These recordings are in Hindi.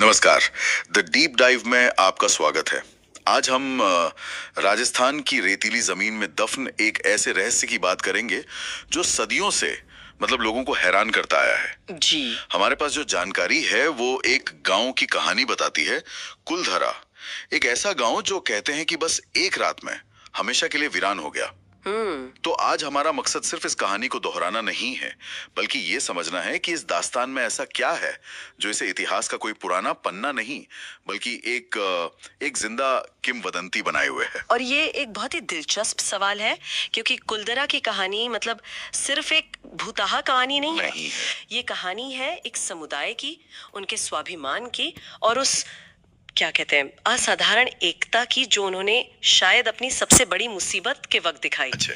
नमस्कार। द डीप डाइव में आपका स्वागत है। आज हम राजस्थान की रेतीली जमीन में दफन एक ऐसे रहस्य की बात करेंगे जो सदियों से लोगों को हैरान करता आया है। जी। हमारे पास जो जानकारी है वो एक गांव की कहानी बताती है, कुलधरा। एक ऐसा गांव जो कहते हैं कि बस एक रात में हमेशा के लिए वीरान हो गया। तो आज हमारा मकसद सिर्फ इस कहानी को दोहराना नहीं है, बल्कि ये समझना है कि इस दास्तान में ऐसा क्या है जो इसे इतिहास का कोई पुराना पन्ना नहीं, बल्कि एक जिंदा किंवदंती बनाए हुए है। और ये एक बहुत ही दिलचस्प सवाल है, क्योंकि कुलधरा की कहानी सिर्फ एक भूतहा कहानी नहीं है। ये कहानी है एक समुदाय की, उनके स्वाभिमान की और उस क्या कहते हैं असाधारण एकता की, जो उन्होंने शायद अपनी सबसे बड़ी मुसीबत के वक्त दिखाई। अच्छा।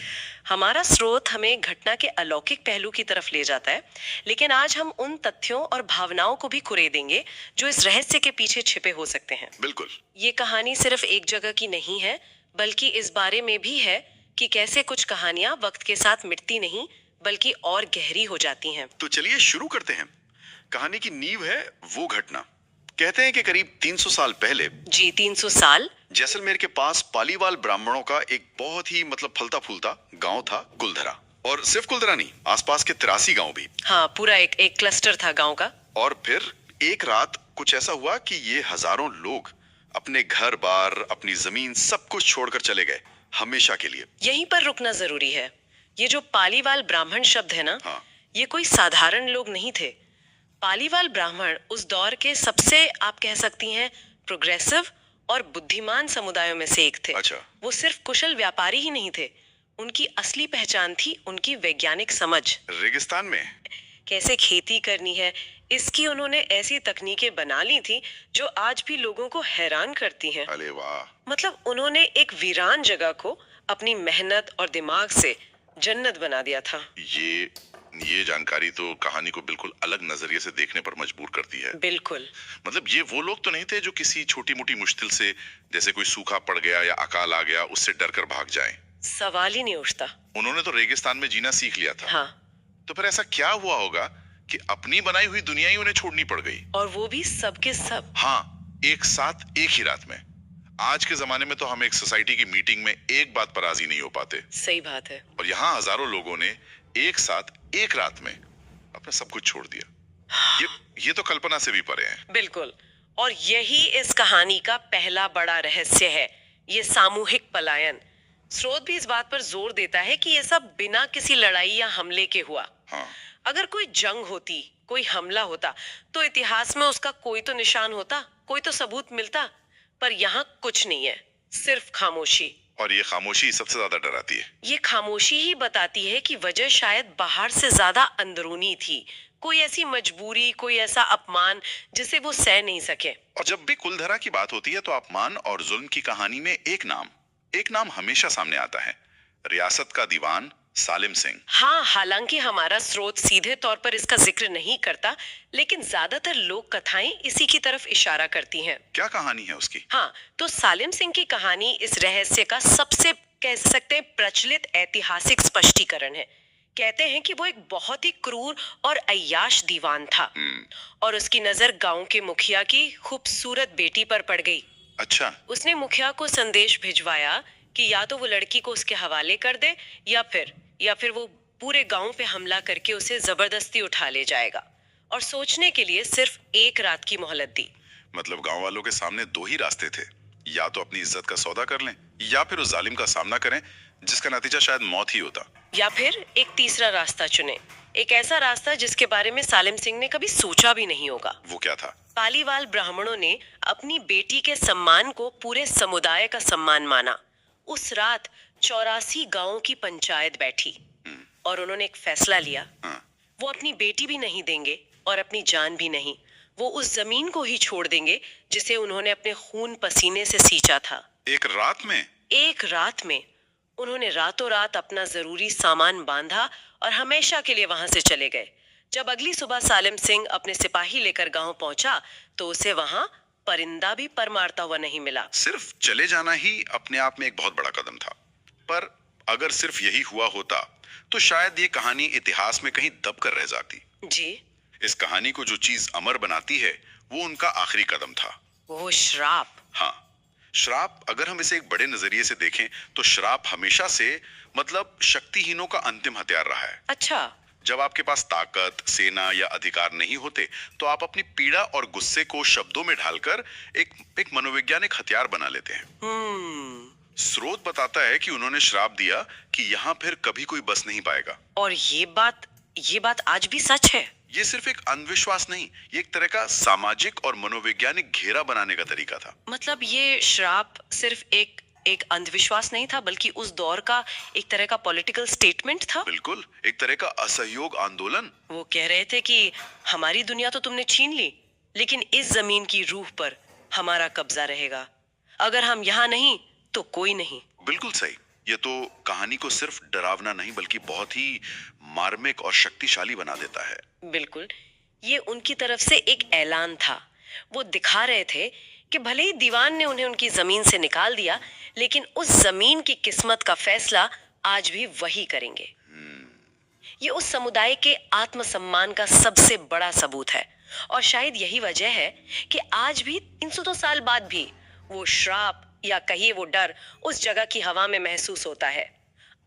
हमारा स्रोत हमें घटना के अलौकिक पहलू की तरफ ले जाता है, लेकिन आज हम उन तथ्यों और भावनाओं को भी कुरेदेंगे जो इस रहस्य के पीछे छिपे हो सकते हैं। बिल्कुल। ये कहानी सिर्फ एक जगह की नहीं है, बल्कि इस बारे में भी है कि कैसे कुछ कहानियां वक्त के साथ मिटती नहीं, बल्कि और गहरी हो जाती हैं। तो चलिए शुरू करते हैं। कहानी की नींव है वो घटना। कहते हैं कि करीब 300 साल पहले, जी 300 साल, जैसलमेर के पास पालीवाल ब्राह्मणों का एक बहुत ही फलता फूलता गांव था, कुलधरा। और सिर्फ कुलधरा नहीं, आसपास के 83 गांव भी। हाँ, पूरा एक क्लस्टर था गांव का। और फिर एक रात कुछ ऐसा हुआ कि ये हजारों लोग अपने घर बार, अपनी जमीन, सब कुछ छोड़कर चले गए, हमेशा के लिए। यहीं पर रुकना जरूरी है। ये जो पालीवाल ब्राह्मण शब्द है ना, हाँ। ये कोई साधारण लोग नहीं थे। पालीवाल ब्राह्मण उस दौर के सबसे, आप कह सकती हैं, प्रोग्रेसिव और बुद्धिमान समुदायों में से एक थे। अच्छा। वो सिर्फ कुशल व्यापारी ही नहीं थे, उनकी असली पहचान थी उनकी वैज्ञानिक समझ। रेगिस्तान में कैसे खेती करनी है, इसकी उन्होंने ऐसी तकनीकें बना ली थी जो आज भी लोगों को हैरान करती हैं। अरे वाह। उन्होंने एक वीरान जगह को अपनी मेहनत और दिमाग से जन्नत बना दिया था। ये जानकारी तो कहानी को बिल्कुल अलग नजरिए से देखने पर मजबूर करती है। बिल्कुल। ये वो लोग तो नहीं थे जो किसी छोटी मोटी मुश्किल से, जैसे कोई सूखा पड़ गया या अकाल आ गया, उससे डर कर भाग जाएं। सवाल ही नहीं उठता। उन्होंने तो रेगिस्तान में जीना सीख लिया था। हाँ। तो फिर ऐसा क्या हुआ होगा कि अपनी बनाई हुई दुनिया ही उन्हें छोड़नी पड़ गई, और वो भी सबके सब। हाँ, एक साथ, एक ही रात में। आज के जमाने में तो हम एक सोसाइटी की मीटिंग में एक बात पर राजी नहीं हो पाते। सही बात है। और यहाँ हजारों लोगों ने एक साथ, एक रात में अपना सब कुछ छोड़ दिया। ये तो कल्पना से भी परे है। बिल्कुल। और यही इस कहानी का पहला बड़ा रहस्य है, ये सामूहिक पलायन। स्रोत भी इस बात पर जोर देता है कि ये सब बिना किसी लड़ाई या हमले के हुआ। हाँ। अगर कोई जंग होती, कोई हमला होता, तो इतिहास में उसका कोई तो निशान होता, कोई तो सबूत मिलता। पर यहाँ कुछ नहीं है, सिर्फ खामोशी। और ये खामोशी सबसे ज्यादा डराती है। ये खामोशी ही बताती है कि वजह शायद बाहर से ज्यादा अंदरूनी थी। कोई ऐसी मजबूरी, कोई ऐसा अपमान जिसे वो सह नहीं सके। और जब भी कुलधरा की बात होती है तो अपमान और जुल्म की कहानी में एक नाम हमेशा सामने आता है, रियासत का दीवान सालिम सिंह। हाँ, हालांकि हमारा स्रोत सीधे तौर पर इसका जिक्र नहीं करता, लेकिन ज्यादातर लोक कथाएं इसी की तरफ इशारा करती हैं। क्या कहानी है उसकी? हाँ, तो सालिम सिंह की कहानी इस रहस्य का सबसे, कह सकते हैं, प्रचलित ऐतिहासिक स्पष्टीकरण है। कहते हैं कि वो एक बहुत ही क्रूर और अय्याश दीवान था, और उसकी नजर गांव के मुखिया की खूबसूरत बेटी पर पड़ गई। अच्छा। उसने मुखिया को संदेश भिजवाया कि या तो वो लड़की को उसके हवाले कर दे, या फिर वो पूरे गांव पे हमला करके उसे जबरदस्ती उठा ले जाएगा। और सोचने के लिए सिर्फ एक रात की मोहलत दी। गांव वालों के सामने दो ही रास्ते थे, या तो अपनी इज्जत का सौदा कर लें, या फिर उस जालिम का सामना करें जिसका नतीजा शायद मौत ही होता। या फिर एक तीसरा रास्ता चुने, एक ऐसा रास्ता जिसके बारे में सालिम सिंह ने कभी सोचा भी नहीं होगा। वो क्या था? पालीवाल ब्राह्मणों ने अपनी बेटी के सम्मान को पूरे समुदाय का सम्मान माना। उस रात 84 गांवों की पंचायत बैठी और उन्होंने एक फैसला लिया। वो अपनी बेटी भी नहीं देंगे और अपनी जान भी नहीं। वो उस जमीन को ही छोड़ देंगे जिसे उन्होंने अपने खून पसीने से सींचा था। एक रात में उन्होंने रातों रात अपना जरूरी सामान बांधा और हमेशा के लिए वहां से चले गए। जब अगली सुबह सालिम सिंह अपने सिपाही लेकर गांव पहुंचा, तो उसे वहां परिंदा भी पर मारता हुआ नहीं मिला। सिर्फ चले जाना ही अपने आप में एक बहुत बड़ा कदम था, पर अगर सिर्फ यही हुआ होता तो शायद ये कहानी इतिहास में कहीं दब कर रह जाती। जी। इस कहानी को जो चीज अमर बनाती है वो उनका आखिरी कदम था। वो श्राप। हाँ, श्राप, अगर हम इसे एक बड़े नजरिए से देखें तो श्राप हमेशा से मतलब शक्तिहीनों का अंतिम हथियार रहा है। अच्छा। जब आपके पास ताकत, सेना या अधिकार नहीं होते तो आप अपनी पीड़ा और गुस्से को शब्दों में ढालकर एक मनोवैज्ञानिक हथियार बना लेते हैं। स्रोत बताता है कि उन्होंने श्राप दिया कि यहाँ फिर कभी कोई बस नहीं पाएगा। और ये बात आज भी सच है। ये सिर्फ एक अंधविश्वास नहीं, ये एक तरह का सामाजिक और मनोवैज्ञानिक घेरा बनाने का तरीका था। मतलब ये श्राप सिर्फ एक अंधविश्वास नहीं था, बल्कि उस दौर का एक तरह का पॉलिटिकल स्टेटमेंट था। बिल्कुल, एक तरह का असहयोग आंदोलन। वो कह रहे थे कि हमारी दुनिया तो तुमने छीन ली, लेकिन इस जमीन की रूह पर हमारा कब्जा रहेगा। अगर हम यहाँ नहीं तो कोई नहीं। बिल्कुल सही। ये तो कहानी को सिर्फ डरावना नहीं बल्कि बहुत ही मार्मिक और शक्तिशाली बना देता है। बिल्कुल, ये उनकी तरफ से एक ऐलान था। वो दिखा रहे थे कि भले ही दीवान ने उन्हें उनकी जमीन से निकाल दिया, लेकिन उस जमीन की किस्मत का फैसला आज भी वही करेंगे। ये उस समुदाय के आत्मसम्मान का सबसे बड़ा सबूत है, और शायद यही वजह है कि आज भी 300 साल बाद भी वो श्राप या कहिए वो डर उस जगह की हवा में महसूस होता है।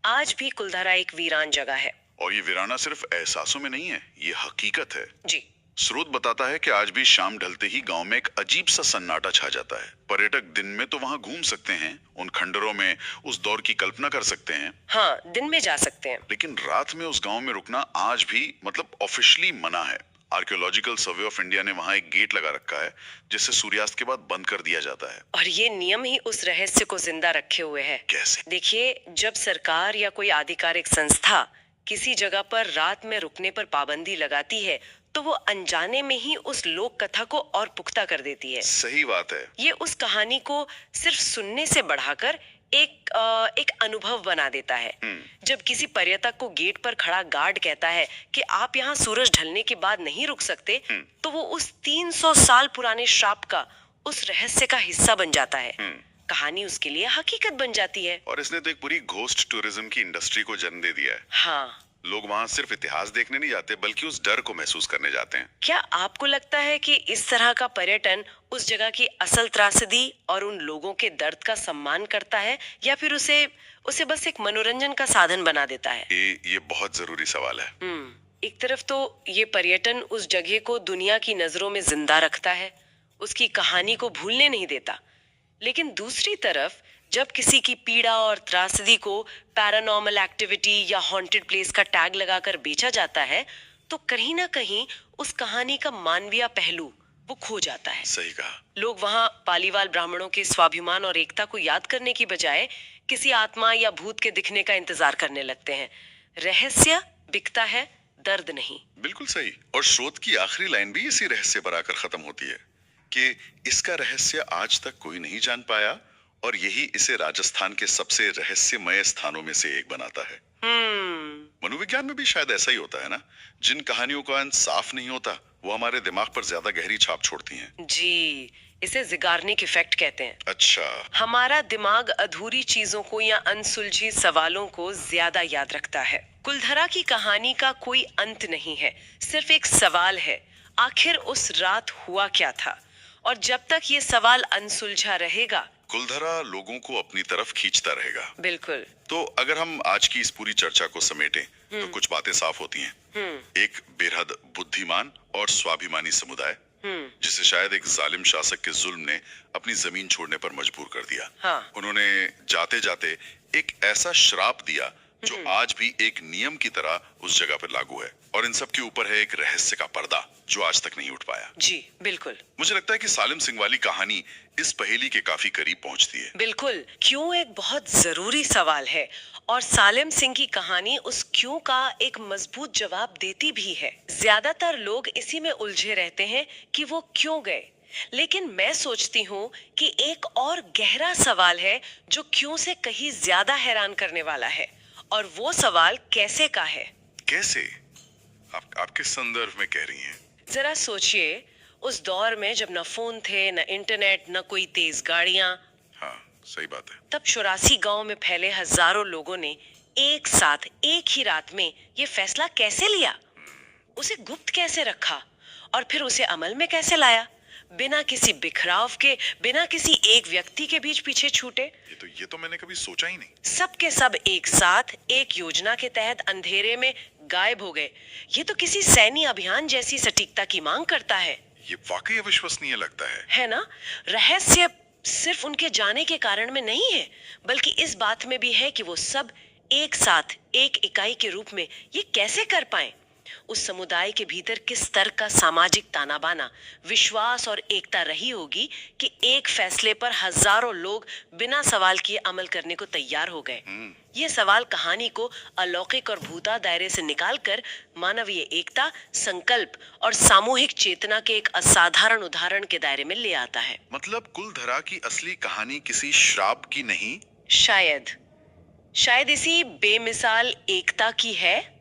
आज भी कुलधरा एक वीरान जगह है। और ये वीराना सिर्फ एहसासों में नहीं है, ये हकीकत है। जी। स्रोत बताता है कि आज भी शाम ढलते ही गांव में एक अजीब सा सन्नाटा छा जाता है। पर्यटक दिन में तो वहां घूम सकते हैं, उन खंडरों में उस दौर की कल्पना कर सकते हैं। हाँ, दिन में जा सकते हैं, लेकिन रात में उस गांव में रुकना आज भी मतलब ऑफिशियली मना है। आर्कियोलॉजिकल सर्वे ऑफ इंडिया ने वहां एक गेट लगा रखा है जिसे सूर्यास्त के बाद बंद कर दिया जाता है। और ये नियम ही उस रहस्य को जिंदा रखे हुए है। कैसे? देखिए, जब सरकार या कोई आधिकारिक संस्था किसी जगह पर रात में रुकने पर पाबंदी लगाती है, तो वो अनजाने में ही उस लोक कथा को और पुख्ता कर देती है। सही बात है। ये उस कहानी को सिर्फ सुनने से बढ़ाकर एक अनुभव बना देता है। जब किसी पर्यटक को गेट पर खड़ा गार्ड कहता है कि आप यहाँ सूरज ढलने के बाद नहीं रुक सकते, तो वो उस 300 साल पुराने श्राप का, उस रहस्य का हिस्सा बन जाता है। कहानी उसके लिए हकीकत बन जाती है। और इसने तो एक पूरी घोस्ट टूरिज्म की इंडस्ट्री को जन्म दे दिया है। हाँ, लोग वहाँ सिर्फ इतिहास देखने नहीं जाते बल्कि उस डर को महसूस करने जाते हैं। क्या आपको लगता है कि इस तरह का पर्यटन उस जगह की असल त्रासदी और उन लोगों के दर्द का सम्मान करता है, या फिर उसे बस एक मनोरंजन का साधन बना देता है? ये बहुत जरूरी सवाल है। एक तरफ तो ये पर्यटन उस जगह को दुनिया की नजरों में जिंदा रखता है, उसकी कहानी को भूलने नहीं देता, लेकिन दूसरी तरफ जब किसी की पीड़ा और त्रासदी को पैरानॉर्मल एक्टिविटी या हॉन्टेड प्लेस का टैग लगाकर बेचा जाता है, तो कहीं ना कहीं उस कहानी का मानवीय पहलू वो खो जाता है। सही कहा। लोग वहाँ पालीवाल ब्राह्मणों के स्वाभिमान और एकता को याद करने की बजाय किसी आत्मा या भूत के दिखने का इंतजार करने लगते हैं। रहस्य बिकता है, दर्द नहीं। बिल्कुल सही। और स्रोत की आखिरी लाइन भी इसी रहस्य पर आकर खत्म होती है कि इसका रहस्य आज तक कोई नहीं जान पाया, और यही इसे राजस्थान के सबसे रहस्यमय स्थानों में से एक बनाता है। मनोविज्ञान में भी शायद ऐसा ही होता है ना, जिन कहानियों का अंत साफ नहीं होता वो हमारे दिमाग पर ज्यादा गहरी छाप छोड़ती हैं। जी, इसे ज़िगार्निक इफेक्ट कहते हैं। अच्छा। हमारा दिमाग अधूरी चीजों को या अनसुलझी सवालों को ज्यादा याद रखता है। कुलधरा की कहानी का कोई अंत नहीं है, सिर्फ एक सवाल है, आखिर उस रात हुआ क्या था? और जब तक ये सवाल अनसुलझा रहेगा, कुलधरा लोगों को अपनी तरफ खींचता रहेगा। बिल्कुल। तो अगर हम आज की इस पूरी चर्चा को समेटें तो कुछ बातें साफ होती हैं। एक बेहद बुद्धिमान और स्वाभिमानी समुदाय जिसे शायद एक जालिम शासक के जुल्म ने अपनी जमीन छोड़ने पर मजबूर कर दिया। हाँ। उन्होंने जाते जाते एक ऐसा श्राप दिया जो आज भी एक नियम की तरह उस जगह पर लागू है, और इन सब के ऊपर है एक रहस्य का पर्दा जो आज तक नहीं उठ पाया। जी बिल्कुल। मुझे लगता है कि सालिम सिंह वाली कहानी इस पहेली के काफी करीब पहुंचती है। बिल्कुल, क्यों एक बहुत जरूरी सवाल है, और सालिम सिंह की कहानी उस क्यों का एक मजबूत जवाब देती भी है। ज्यादातर लोग इसी में उलझे रहते हैं कि वो क्यों गए, लेकिन मैं सोचती हूँ कि एक और गहरा सवाल है जो क्यों से कहीं ज्यादा हैरान करने वाला है, और वो सवाल कैसे का है। कैसे? आप किस संदर्भ में कह रही हैं? जरा सोचिए, उस दौर में जब न फोन थे, न इंटरनेट, न कोई तेज गाड़ियां। हाँ, सही बात है। तब 84 गांव में फैले हजारों लोगों ने एक साथ एक ही रात में ये फैसला कैसे लिया? उसे गुप्त कैसे रखा और फिर उसे अमल में कैसे लाया, बिना किसी बिखराव के, बिना किसी एक व्यक्ति के बीच पीछे छूटे। ये तो मैंने कभी सोचा ही नहीं। सब के सब एक साथ एक योजना के तहत अंधेरे में गायब हो गए। ये तो किसी सैन्य अभियान जैसी सटीकता की मांग करता है। ये वाकई अविश्वसनीय लगता है ना? रहस्य सिर्फ उनके जाने के कारण में नहीं है, बल्कि इस बात में भी है कि वो सब एक साथ एक इकाई के रूप में ये कैसे कर पाए। उस समुदाय के भीतर किस स्तर का सामाजिक ताना बाना, विश्वास और एकता रही होगी कि एक फैसले पर हजारों लोग बिना सवाल किए अमल करने को तैयार हो गए। ये सवाल कहानी को अलौकिक और भूता दायरे से निकालकर मानवीय एकता, संकल्प और सामूहिक चेतना के एक असाधारण उदाहरण के दायरे में ले आता है। मतलब कुलधरा की असली कहानी किसी श्राप की नहीं, शायद इसी बेमिसाल एकता की है।